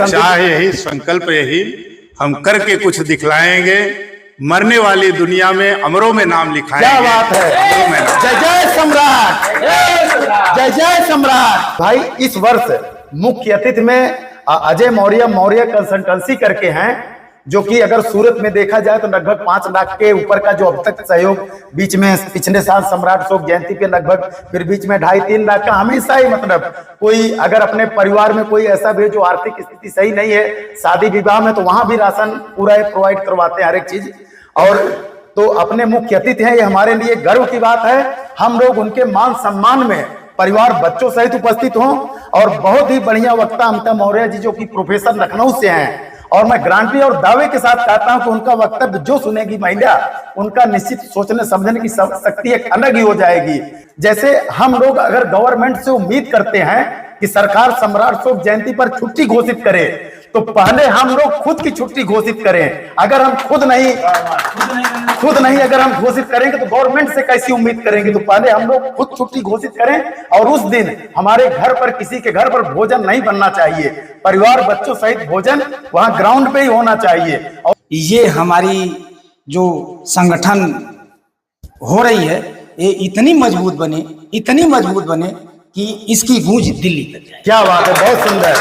चाह यही, संकल्प यही, हम करके कुछ दिखलाएंगे, मरने वाली दुनिया में अमरों में नाम लिखाएंगे। क्या बात है, जय जय सम्राट, जय जय सम्राट। भाई इस वर्ष मुख्य अतिथि में अजय मौर्य कंसल्टेंसी करके हैं, जो कि अगर सूरत में देखा जाए तो लगभग 5 लाख के ऊपर का जो अब तक सहयोग, बीच में पिछले साल सम्राट अशोक जयंती पे लगभग, फिर बीच में 2.5-3 लाख का हमेशा ही, मतलब कोई अगर अपने परिवार में कोई ऐसा भी जो आर्थिक स्थिति सही नहीं है, शादी विवाह में, तो वहां भी राशन पूरा प्रोवाइड करवाते हैं, हर एक चीज। और तो अपने मुख्य अतिथि हैं, ये हमारे लिए गर्व की बात है। हम लोग उनके मान सम्मान में परिवार बच्चों सहित उपस्थित हों। और बहुत ही बढ़िया वक्ता अमिता मौर्य जी, जो कि प्रोफेसर लखनऊ से हैं, और मैं गारंटी और दावे के साथ कहता हूं कि उनका वक्तव्य जो सुनेगी महिला, उनका निश्चित सोचने समझने की शक्ति एक अलग ही हो जाएगी। जैसे हम लोग अगर गवर्नमेंट से उम्मीद करते हैं कि सरकार सम्राट अशोक जयंती पर छुट्टी घोषित करे, तो पहले हम लोग खुद की छुट्टी घोषित करें। अगर हम खुद नहीं अगर हम घोषित करेंगे तो गवर्नमेंट से कैसी उम्मीद करेंगे। तो पहले हम लोग खुद छुट्टी घोषित करें, और उस दिन हमारे घर पर, किसी के घर पर भोजन नहीं बनना चाहिए, परिवार बच्चों सहित भोजन वहां ग्राउंड पे ही होना चाहिए। और ये हमारी जो संगठन हो रही है, ये इतनी मजबूत बने कि इसकी गूंज दिल्ली तक जाए। क्या बात है, बहुत सुंदर।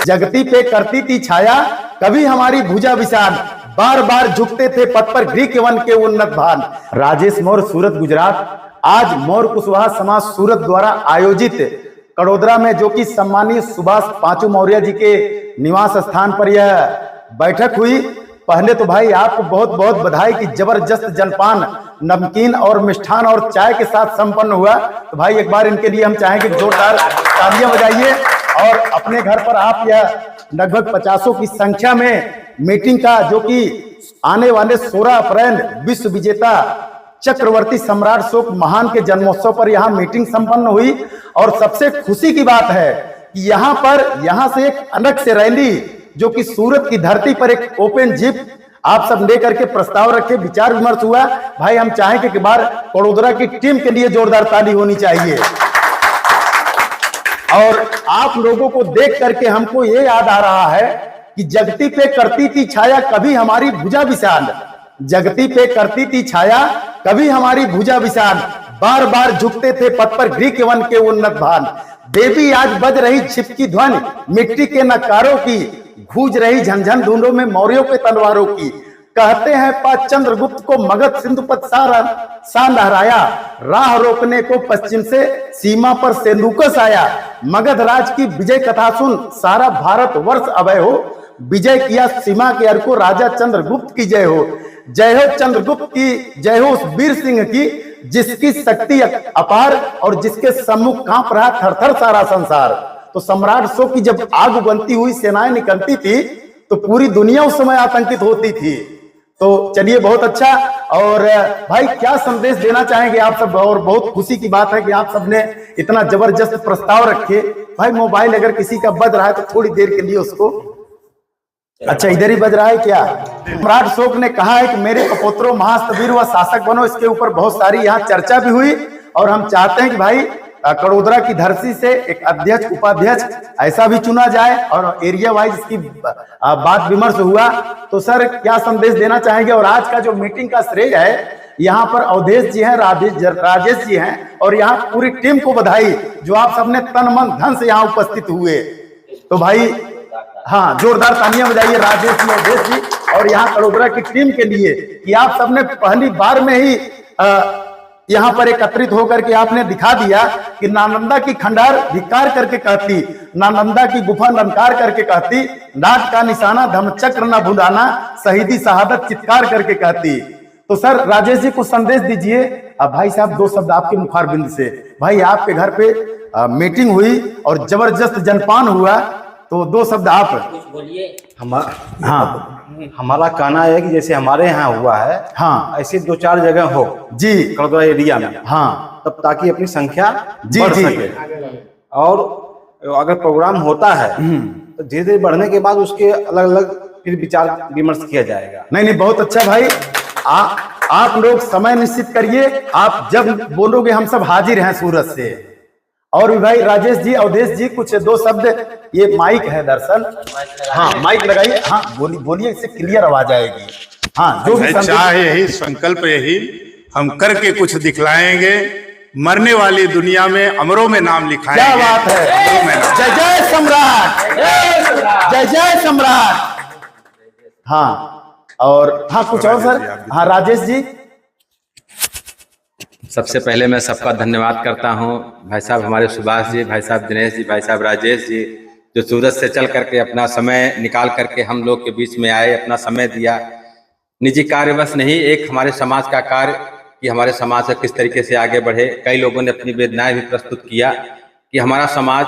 जगती पे करती थी छाया, कभी हमारी भुजा विशाल, बार बार झुकते थे पद पर ग्रीक वन के उन्नत भान। राजेश मौर्य, सूरत, गुजरात। आज मौर्य कुशवाहा समाज सूरत द्वारा आयोजित कड़ोदरा में, जो कि सम्मानीय सुभाष पांचू मौर्य जी के निवास स्थान पर यह बैठक हुई। पहले तो भाई आपको बहुत बहुत बधाई कि जबरदस्त जलपान, नमकीन और मिष्ठान और चाय के साथ संपन्न हुआ। तो भाई एक बार इनके लिए हम चाहेंगे जोरदार तालियां बजाइए। और अपने घर पर आप यह लगभग 50 की संख्या में मीटिंग का, जो कि आने वाले 16 अप्रैल विश्व विजेता चक्रवर्ती सम्राट अशोक महान के जन्मोत्सव पर यहाँ मीटिंग संपन्न हुई। और सबसे खुशी की बात है कि यहाँ से एक अलग से रैली, जो कि सूरत की धरती पर एक ओपन जीप आप सब लेकर के प्रस्ताव रखे, विचार विमर्श हुआ। भाई हम चाहेंगे कि बार कड़ोदरा की टीम के लिए जोरदार ताली होनी चाहिए। और आप लोगों को देख करके हमको ये याद आ रहा है कि जगती पे करती थी छाया, कभी हमारी भुजा विशाल, जगती पे करती थी छाया, कभी हमारी भुजा विशाल, बार बार झुकते थे पद पर ग्रीक वन के उन्नत भान। देवी आज बज रही छिपकी ध्वनि, मिट्टी के नकारों की, गूंज रही झंझन धुनों में मौर्यों के तलवारों की। कहते हैं पा चंद्रगुप्त को मगध सिंधु पर सान लहराया, राह रोकने को पश्चिम से सीमा पर सेलूकस आया। मगध राज की विजय कथा सुन, सारा भारत वर्ष अभय हो, विजय किया सीमा के अर्को, राजा चंद्रगुप्त की जय हो। जय हो चंद्रगुप्त की, जय हो उस वीर सिंह की, जिसकी शक्ति अपार और जिसके सम्मुख कांप रहा थरथर सारा संसार। तो सम्राट अशोक की जब आग उगलती हुई सेनाएं निकलती थी, तो पूरी दुनिया उस समय आतंकित होती थी। तो चलिए, बहुत अच्छा। और भाई क्या संदेश देना चाहेंगे आप सब। और बहुत खुशी की बात है कि आप सबने इतना जबरदस्त प्रस्ताव रखे। भाई मोबाइल अगर किसी का बज रहा है तो थोड़ी देर के लिए उसको, अच्छा इधर ही बज रहा है क्या। सम्राट अशोक ने कहा है कि मेरे कपोत्रो महास्तवीर व शासक बनो। इसके ऊपर बहुत सारी यहाँ चर्चा भी हुई, और हम चाहते हैं कि भाई कड़ोदरा की धरती से एक अध्यक्ष, उपाध्यक्ष ऐसा भी चुना जाए, और एरिया वाइज इसकी बात विमर्श हुआ। तो सर क्या संदेश देना चाहेंगे। और आज का जो मीटिंग का श्रेय है, यहाँ पर अवधेश जी हैं, राजेश जी हैं, और यहाँ पूरी टीम को बधाई, जो आप सबने तन मन धन से यहाँ उपस्थित हुए। तो भाई हाँ, जोरदार तालियां बजाइए राजेश जी, अवधेश जी, और यहाँ कड़ोदरा की टीम के लिए कि आप सबने पहली बार में ही यहाँ पर एकत्रित होकर के आपने दिखा दिया कि नालंदा की खंडार धिक्कार करके कहती, नालंदा की गुफा ललकार करके कहती, नाट का निशाना धम्मचक्र न भुलाना, शहीदी शहादत चित्कार करके कहती। तो सर राजेश जी को संदेश दीजिए। अब भाई साहब 2 शब्द आपके मुखारबिंद से। भाई आपके घर पे मीटिंग हुई और जबरदस्त जलपान हुआ, तो 2 शब्द आप बोलिए। हाँ, हमारा कहना है कि जैसे हमारे यहाँ हुआ है, हाँ, ऐसे 2-4 जगह हो जी कड़ोदरा एरिया में, हाँ, तब ताकि अपनी संख्या जी बढ़ जी सके। और अगर प्रोग्राम होता है तो धीरे धीरे बढ़ने के बाद उसके अलग अलग फिर विचार विमर्श किया जाएगा। नहीं, बहुत अच्छा भाई। आप लोग समय निश्चित करिए, आप जब बोलोगे हम सब हाजिर हैं सूरत से। और भी भाई राजेश जी, अवधेश जी, कुछ दो शब्द। ये माइक है दरअसल, हाँ माइक लगाइए, हाँ बोलिए, इससे क्लियर आवाज आएगी। हाँ जो भी चाह यही, संकल्प यही, हम करके कुछ दिखलाएंगे, मरने वाली दुनिया में अमरों में नाम लिखाएंगे। क्या बात है, अमरों में नाम। जय जय सम्राट, जय जय सम्राट। हाँ और हाँ कुछ और सर। हाँ राजेश जी। सबसे पहले मैं सबका धन्यवाद करता हूं, भाई साहब हमारे सुभाष जी, भाई साहब दिनेश जी, भाई साहब राजेश जी, जो सूरत से चल करके अपना समय निकाल करके हम लोग के बीच में आए, अपना समय दिया। निजी कार्य बस नहीं, एक हमारे समाज का कार्य कि हमारे समाज से किस तरीके से आगे बढ़े। कई लोगों ने अपनी वेदनाएं भी प्रस्तुत किया कि हमारा समाज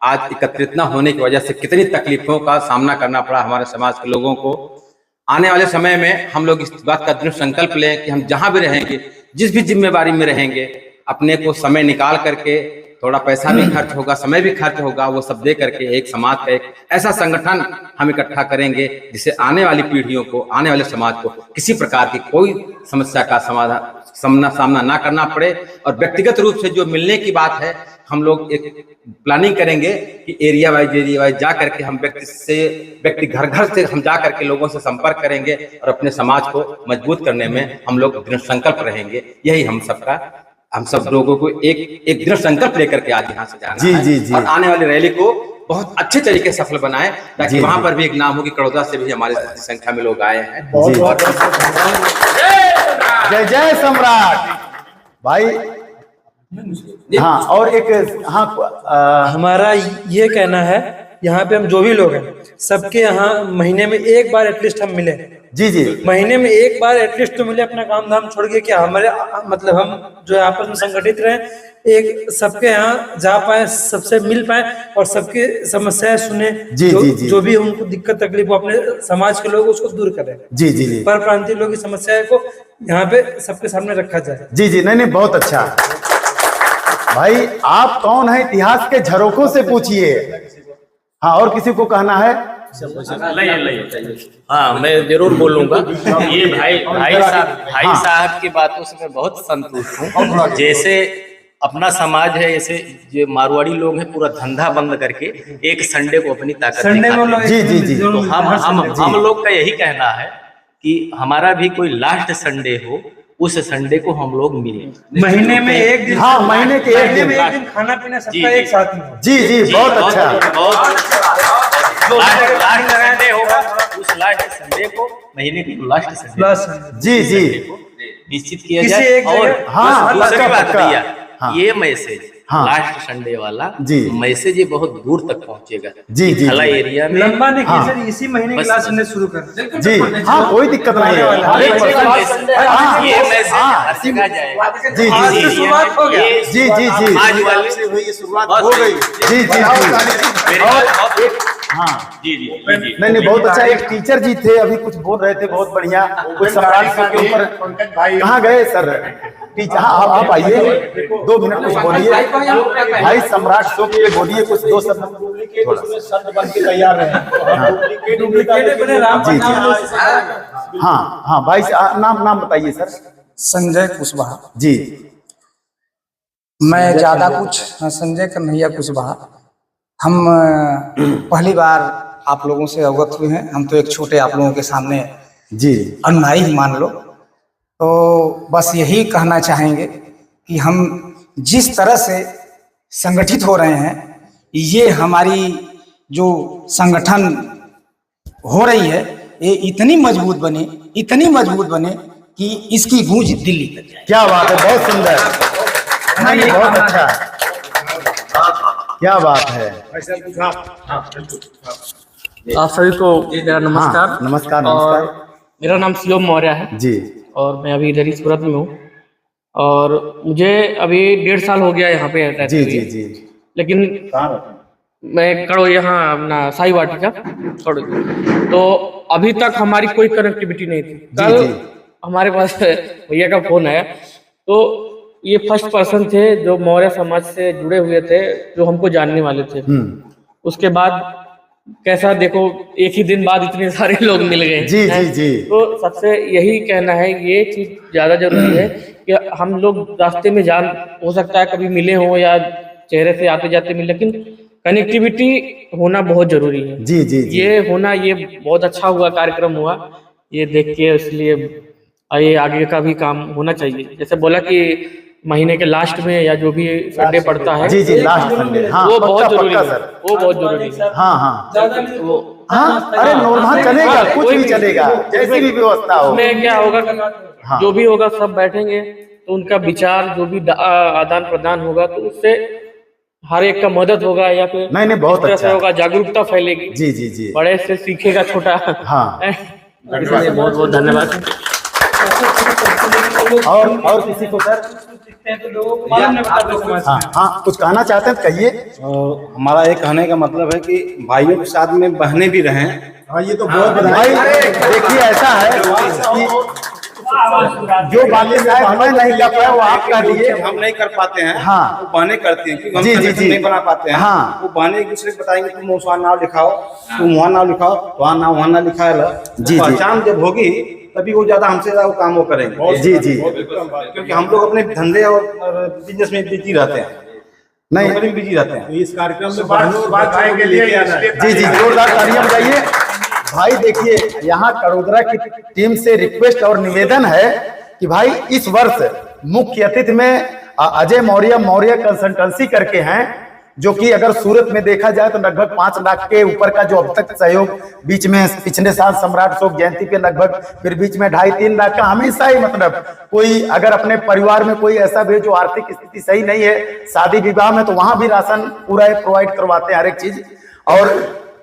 आज एकत्रित न होने की वजह से कितनी तकलीफों का सामना करना पड़ा हमारे समाज के लोगों को। आने वाले समय में हम लोग इस बात का दृढ़ संकल्प लें कि हम जहां भी रहेंगे, जिस भी जिम्मेवारी में रहेंगे, अपने को समय निकाल करके, थोड़ा पैसा भी खर्च होगा, समय भी खर्च होगा, वो सब दे करके एक समाज का एक ऐसा संगठन हम इकट्ठा करेंगे जिससे आने वाली पीढ़ियों को, आने वाले समाज को किसी प्रकार की कोई समस्या का सामना ना करना पड़े। और व्यक्तिगत रूप से जो मिलने की बात है, हम लोग एक प्लानिंग करेंगे कि एरिया वाइज जा करके हम व्यक्ति घर घर से हम जा करके लोगों से संपर्क करेंगे और अपने समाज को मजबूत करने में हम लोग दृढ़ संकल्प रहेंगे। यही हम सब लोगों को एक दृढ़ संकल्प लेकर के आज यहाँ से जाना है। और आने वाली रैली को बहुत अच्छे तरीके से सफल बनाए, ताकि वहां पर भी एक नाम हो कि कड़ौदा से भी हमारे संख्या में लोग आए हैं। जय जय सम्राट भाई। हाँ और एक हमारा ये कहना है, यहाँ पे हम जो भी लोग हैं सबके यहाँ महीने में एक बार एटलीस्ट हम मिले। जी महीने में एक बार एटलीस्ट तो मिले, अपना काम धाम छोड़ के, कि हमारे मतलब हम जो आपस में संगठित रहे, एक सबके यहाँ जा पाए, सबसे मिल पाए और सबकी समस्याएं सुने। जो भी उनको दिक्कत तकलीफ हो, अपने समाज के लोग उसको दूर करें। जी पर प्रांतीय लोगों की समस्याएं को यहाँ पे सबके सामने रखा जाए। जी नहीं नहीं, बहुत अच्छा भाई। आप कौन है, इतिहास के झरोखों से पूछिए। हाँ और किसी को कहना है? हाँ मैं जरूर बोलूंगा। ये भाई साहब की बातों से मैं बहुत संतुष्ट हूँ। जैसे अपना समाज है, ऐसे जो मारवाड़ी लोग हैं पूरा धंधा बंद करके एक संडे को अपनी ताकत दिखाते हैं। जी तो हम लोग का यही कहना है कि हमारा भी कोई लास्ट संडे हो, उस संडे को हम लोग मिले महीने में एक दिन। हाँ महीने के एक दिन खाना पीना सबका एक साथ में। जी बहुत अच्छा। लास्ट संडे होगा, उस लास्ट संडे को, महीने की लास्ट संडे जी निश्चित किया जाए। और हाँ दूसरी बात भैया, ये मैसेज लास्ट संडे वाला मैसेज ये बहुत दूर तक पहुंचेगा। खला एरिया में लंबा नहीं, इसी महीने के लास्ट संडे शुरू कर। जी हाँ कोई दिक्कत नहीं है। ये मैसेज हर जगह जाएगा। जी शुरुआत हो गया। जी आज वाले से हुई शुरुआत हो गई। नहीं बहुत अच्छा। एक टीचर जी थे, अभी कुछ बोल रहे थे, बहुत बढ़िया। कुछ सम्राट के ऊपर कहाँ गए सर? टीचर आप आइए, 2 मिनट कुछ बोलिए भाई। सम्राट शो के लिए बोलिए कुछ 2 शब्द बन के तैयार रहे। हाँ भाई नाम बताइए सर। संजय कुशवाहा जी। मैं ज्यादा कुछ संजय कन्हैया कुशवाहा। हम पहली बार आप लोगों से अवगत हुए हैं। हम तो एक छोटे आप लोगों के सामने जी अनुयायी ही मान लो। तो बस यही कहना चाहेंगे कि हम जिस तरह से संगठित हो रहे हैं, ये हमारी जो संगठन हो रही है, ये इतनी मजबूत बने कि इसकी गूंज दिल्ली तक जाए। क्या बात है, बहुत सुंदर, बहुत अच्छा, क्या बात है। आप सभी को मेरा नमस्कार। नमस्कार। और मेरा नाम शिवम मौर्य है जी। और मैं अभी इधर ही सूरत में हूँ और मुझे अभी 1.5 साल हो गया यहाँ पे रहते हुए। जी। लेकिन मैं कड़ो यहाँ अपना साई वाटिका कड़ो, तो अभी तक हमारी कोई कनेक्टिविटी नहीं थी। कल हमारे पास भैया का फोन आया, तो ये फर्स्ट पर्सन थे जो मौर्य समाज से जुड़े हुए थे, जो हमको जानने वाले थे। उसके बाद कैसा देखो, एक ही दिन बाद इतने सारे लोग मिल गए। जी। तो सबसे यही कहना है, ये चीज ज्यादा जरूरी है कि हम लोग रास्ते में जान हो सकता है कभी मिले हो या चेहरे से आते जाते मिल, लेकिन कनेक्टिविटी होना बहुत जरूरी है। जी जी जी। ये होना, ये बहुत अच्छा हुआ, कार्यक्रम हुआ ये देख के, इसलिए ये आगे का भी काम होना चाहिए। जैसे बोला कि महीने के लास्ट में या जो भी संडे पड़ता है, जी जी, लास्ट संडे, हाँ, वो बहुत पक्का, जरूरी पक्का है, सर। वो बहुत जरूरी है। हाँ हाँ ज्यादा नहीं तो हाँ, अरे नॉर्मल चलेगा, कुछ भी चलेगा, जैसी भी व्यवस्था हो। उसमें क्या होगा कि जो भी होगा सब बैठेंगे तो उनका विचार जो भी आदान प्रदान होगा तो उससे हर एक का मदद होगा, या फिर नहीं बहुत इस तरह से अच्छा होगा, जागरूकता फैलेगी। जी जी जी। बड़े से सीखेगा छोटा। हाँ। इसलिए बहुत बहुत धन्यवाद। और किसी को सर? हाँ हाँ, कुछ कहना चाहते हैं तो कहिए। हमारा ये कहने का मतलब है कि भाइयों के साथ में बहनें भी रहें। हाँ, ये तो बहुत भाई देखिए, ऐसा है कि जो बातें शायद हमें नहीं कर पाए वो आप कह दिए, हम नहीं कर पाते हैं। हाँ, वो बहनें करती हैं, क्योंकि हम जी, जी, connection जी। नहीं बना पाते हैं। हाँ। वो बहनें एक दूसरे को बताएंगे, तुम वहाँ नाम लिखाओ, तुम वहाँ नाम लिखाओ, वहाँ नाम लिखा है। जी, जी। पहचान जब होगी तभी वो ज्यादा हमसे ज्यादा वो काम वो करेंगे। जी जी। क्योंकि हम लोग अपने धंधे और बिजनेस में बिजी रहते हैं, नहीं, नौकरी में बिजी रहते हैं। इस कार्यक्रम में भाई के लिए जी जी, जोरदार तालियां बजाइए। भाई देखिए, यहाँ कड़ोदरा की टीम से रिक्वेस्ट और निवेदन है कि भाई इस वर्ष मुख्य अतिथि में अजय मौर्य कंसल्टेंसी करके हैं, जो कि अगर सूरत में देखा जाए तो लगभग 5 लाख के ऊपर का जो अब तक सहयोग, बीच में पिछले साल सम्राट अशोक जयंती पे लगभग, फिर बीच में 2.5-3 लाख का हमेशा ही, मतलब कोई अगर अपने परिवार में कोई ऐसा भी जो आर्थिक स्थिति सही नहीं है, शादी विवाह में, तो वहां भी राशन पूरा प्रोवाइड करवाते हैं, हर एक चीज। और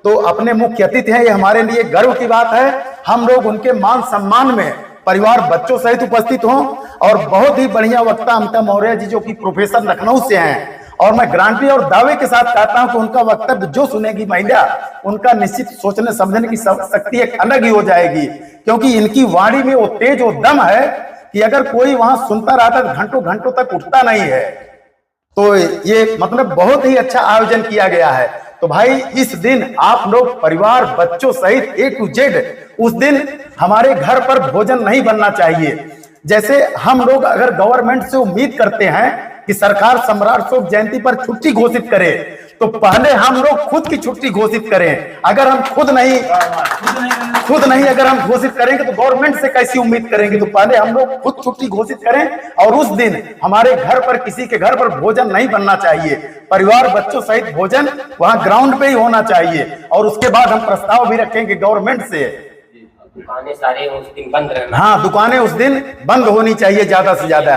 तो अपने मुख्य अतिथि हैं, ये हमारे लिए गर्व की बात है। हम लोग उनके मान सम्मान में परिवार बच्चों सहित उपस्थित हों। और बहुत ही बढ़िया वक्ता अमिता मौर्य जी, जो कि प्रोफेसर लखनऊ से हैं, और मैं गारंटी और दावे के साथ कहता हूं कि उनका वक्तव्य जो सुनेगी महिला, उनका निश्चित सोचने समझने की शक्ति एक अलग ही हो जाएगी, क्योंकि इनकी वाणी में वो तेज, वो दम है कि अगर कोई वहां सुनता रहता तो घंटों घंटों तक उठता नहीं है। तो ये मतलब बहुत ही अच्छा आयोजन किया गया है। तो भाई इस दिन आप लोग परिवार बच्चों सहित A to Z, उस दिन हमारे घर पर भोजन नहीं बनना चाहिए। जैसे हम लोग अगर गवर्नमेंट से उम्मीद करते हैं कि सरकार सम्राट अशोक जयंती पर छुट्टी घोषित करे, तो पहले हम लोग खुद की छुट्टी घोषित करें। अगर हम खुद नहीं अगर हम घोषित करेंगे तो गवर्नमेंट से कैसी उम्मीद करेंगे? तो पहले हम लोग खुद छुट्टी घोषित करें, और उस दिन हमारे घर पर, किसी के घर पर भोजन नहीं बनना चाहिए। परिवार बच्चों सहित भोजन वहां ग्राउंड पे ही होना चाहिए। और उसके बाद हम प्रस्ताव भी रखेंगे गवर्नमेंट से। दुकानें सारे उस दिन बंद रहना। हाँ, दुकानें उस दिन बंद होनी चाहिए ज्यादा से ज्यादा।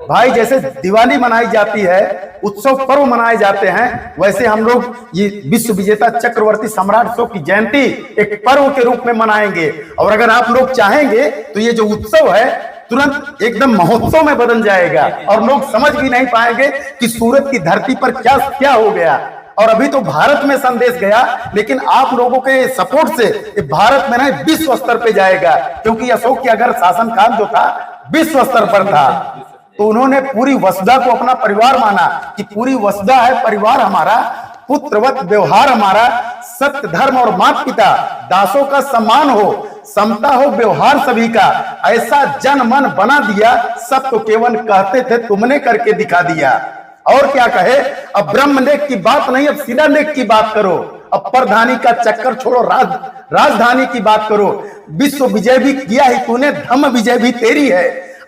भाई जैसे दिवाली मनाई जाती है, उत्सव पर्व मनाए जाते हैं, वैसे हम लोग ये विश्व विजेता चक्रवर्ती सम्राट अशोक की जयंती एक पर्व के रूप में मनाएंगे। और अगर आप लोग चाहेंगे तो ये जो उत्सव है तुरंत एकदम महोत्सव में बदल जाएगा, और लोग समझ भी नहीं पाएंगे कि सूरत की धरती पर क्या क्या हो गया। और अभी तो भारत में संदेश गया, लेकिन आप लोगों के सपोर्ट से भारत में नहीं, विश्व स्तर पे जाएगा। क्योंकि अशोक की अगर शासनकाल जो था विश्व स्तर पर था, तो उन्होंने पूरी वसुधा को अपना परिवार माना, कि पूरी वसुधा है परिवार हमारा, पुत्रवत व्यवहार हमारा, सत्य धर्म और माता पिता दासों का सम्मान हो, समता हो व्यवहार सभी का, ऐसा जन मन बना दिया। सब तो केवल कहते थे, तुमने करके दिखा दिया। और क्या कहे, अब ब्रह्मलेख की बात नहीं, अब शिलालेख की बात करो। अब परधानी का चक्कर छोड़ो, राजधानी की बात करो। विश्व विजय भी किया ही तूने, धम्म विजय भी तेरी है।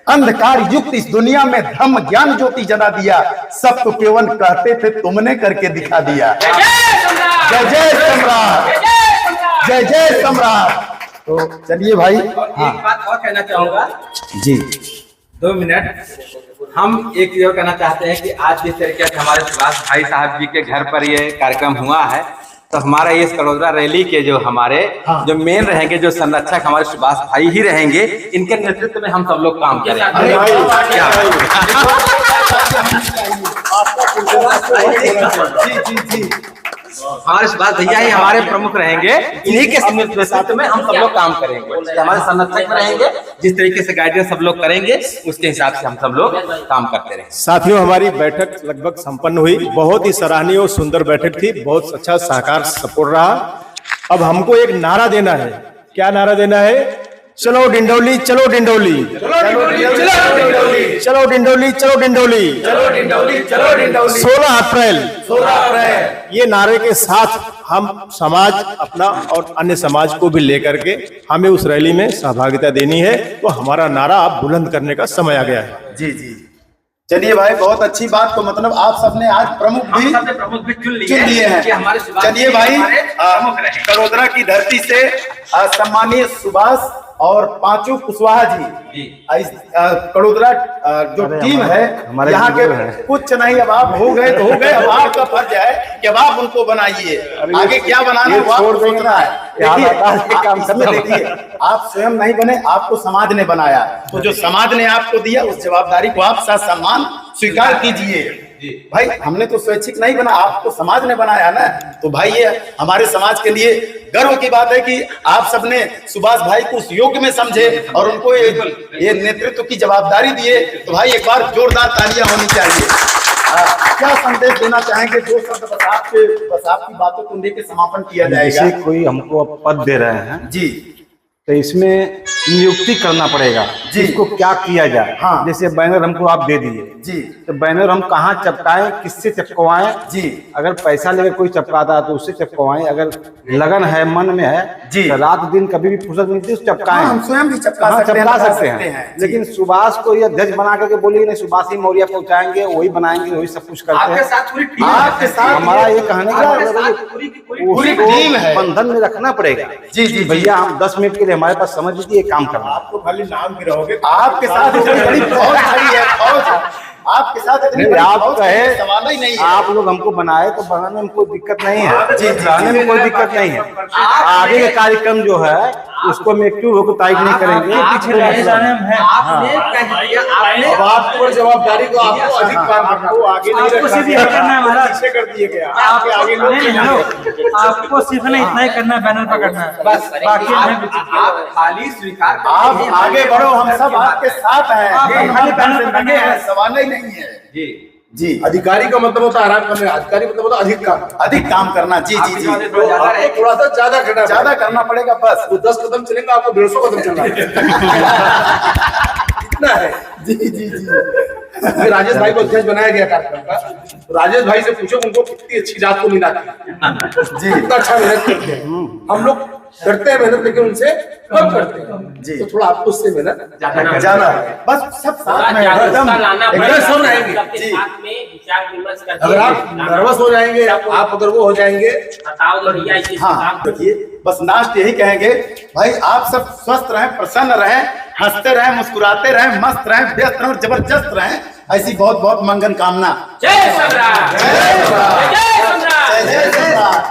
अंधकार युक्त इस दुनिया में धम्म ज्ञान ज्योति जला दिया। सब तो केवल कहते थे, तुमने करके दिखा दिया। जय जय सम्राट, जय जय सम्राट। तो चलिए भाई, हाँ एक बात और कहना चाहूंगा जी, 2 मिनट। हम एक चीज और कहना चाहते हैं कि आज जिस तरीके से हमारे सुभाष भाई साहब जी के घर पर ये कार्यक्रम हुआ है, तो हमारा ये कड़ोदरा रैली के जो हमारे जो मेन रहेंगे, जो संरक्षक हमारे सुभाष भाई ही रहेंगे, इनके नेतृत्व में हम सब लोग काम करेंगे। हमारे सुभाष भैया ही हमारे प्रमुख रहेंगे, इन्हीं के नेतृत्व में हम सब लोग काम करेंगे। हमारे संरक्षक में रहेंगे, जिस तरीके से गाइडेंस सब लोग करेंगे उसके हिसाब से हम सब लोग काम करते रहेंगे। साथियों, हमारी बैठक लगभग संपन्न हुई। बहुत ही सराहनीय और सुंदर बैठक थी, बहुत अच्छा सहकार सपोर्ट रहा। अब हमको एक नारा देना है। क्या नारा देना है? चलो डिंडौली, चलो डिंडौली, चलो डिंडौली, चलो डिंडौली, 16 अप्रैल ये नारे के साथ हम समाज अपना और अन्य समाज को भी लेकर के हमें उस रैली में सहभागिता देनी है। तो हमारा नारा आप बुलंद करने का समय आ गया है। जी जी, चलिए भाई, बहुत अच्छी बात। तो मतलब आप सबने आज प्रमुख भी चुन लिए हैं। चलिए भाई, कड़ोदरा की धरती से सम्मानीय सुभाष और पांचू कुशवाहा जी, कड़ोदरा जो टीम है यहाँ के, कुछ नहीं, अब आप हो गए तो हो गए। अब आपका फर्ज है कि अब आप उनको बनाइए, आगे क्या बनाना वो आपको सोचना है। देखिए, आप स्वयं नहीं बने, आपको समाज ने बनाया, तो जो समाज ने आपको दिया उस जवाबदारी को आप सम्मान स्वीकार कीजिए। भाई हमने तो स्वैच्छिक नहीं बना, आपको समाज ने बनाया ना। तो भाई ये हमारे समाज के लिए गर्व की बात है कि आप सबने सुभाष भाई को उस योग्य में समझे और उनको ये नेतृत्व की जवाबदारी दिए। तो भाई एक बार जोरदार तालियां होनी चाहिए। क्या संदेश देना चाहेंगे? दो शब्द बस आपकी बातों को लेकर समापन किया जाएगा। जैसे कोई हमको पद दे रहे हैं जी, तो इसमें नियुक्ति करना पड़ेगा जी, इसको क्या किया जाए। हाँ, जैसे बैनर हमको आप दे दिए जी, तो बैनर हम कहाँ चिपकाएं, किससे चिपकवाएं जी? अगर पैसा लेकर कोई चिपकाता है तो उससे चिपकवाएं, अगर लगन है, मन में है जी, तो रात दिन कभी भी फुर्सत मिलती है चिपकाएं। हम स्वयं भी चिपका सकते हैं। लेकिन सुभाष को यह अध्यक्ष बना करके बोलिए नहीं, सुभाष ही मौर्य पहुंचाएंगे, वही बनाएंगे, वही सब कुछ करते हैं। आपके साथ हमारा ये कहने का पूरी टीम है, बंधन में रखना पड़ेगा। जी जी भैया, हम 10 मिनट के लिए हमारे पास समझ लीजिए काम करना। आपको खाली नाम भी रहोगे, आपके साथ इतनी बड़ी फौज खड़ी है, फौज आपके साथ इतनी बड़ी फौज है, सवाल ही नहीं है। आप लोग हमको बनाए तो बनाने में कोई दिक्कत नहीं है जी, बनाने में कोई दिक्कत नहीं है। आगे का कार्यक्रम जो है उसको हम एक्टिव होकर टाइट नहीं करेंगे। अब आपको जवाबदारी को आपको अधिक काम करना, वो आगे नहीं रखना है, पीछे कर दिए गया। आपके आगे लोग आपको सिर्फ इतना ही करना है, बैनर पकड़ना है बस, बाकी खाली स्वीकार, आप आगे बढ़ो, हम सब आपके साथ हैं, सवाल ही नहीं है जी जी। अधिकारी का मतलब होता है आराम करना, अधिकारी मतलब होता है अधिक काम करना। जी जी जी, थोड़ा सा ज्यादा करना पड़ेगा। बस वो 10 कदम चलेगा, आपको 150 कदम चलना है। इतना है जी जी जी। राजेश भाई को अध्यक्ष बनाया गया कार्यक्रम का, तो राजेश भाई से पूछो उनको कितनी अच्छी जात को मिला जी, कितना अच्छा मेहनत करते हैं। हम लोग करते हैं मेहनत, लेकिन उनसे कम करते हैं जी। तो थोड़ा आपको उससे मेहनत जाना है, बस सब साथ में एकदम सब रहेंगे। अगर आप नर्वस हो जाएंगे, आप अगर वो हो जाएंगे, हाँ देखिए, बस लास्ट यही कहेंगे भाई, आप सब स्वस्थ रहें, प्रसन्न रहें, हंसते रहें, मुस्कुराते रहें, मस्त रहें, व्यस्त रहें और जबरदस्त रहें। ऐसी बहुत बहुत मंगल कामना। जय सम्राट, जय सम्राट, जय सम्राट।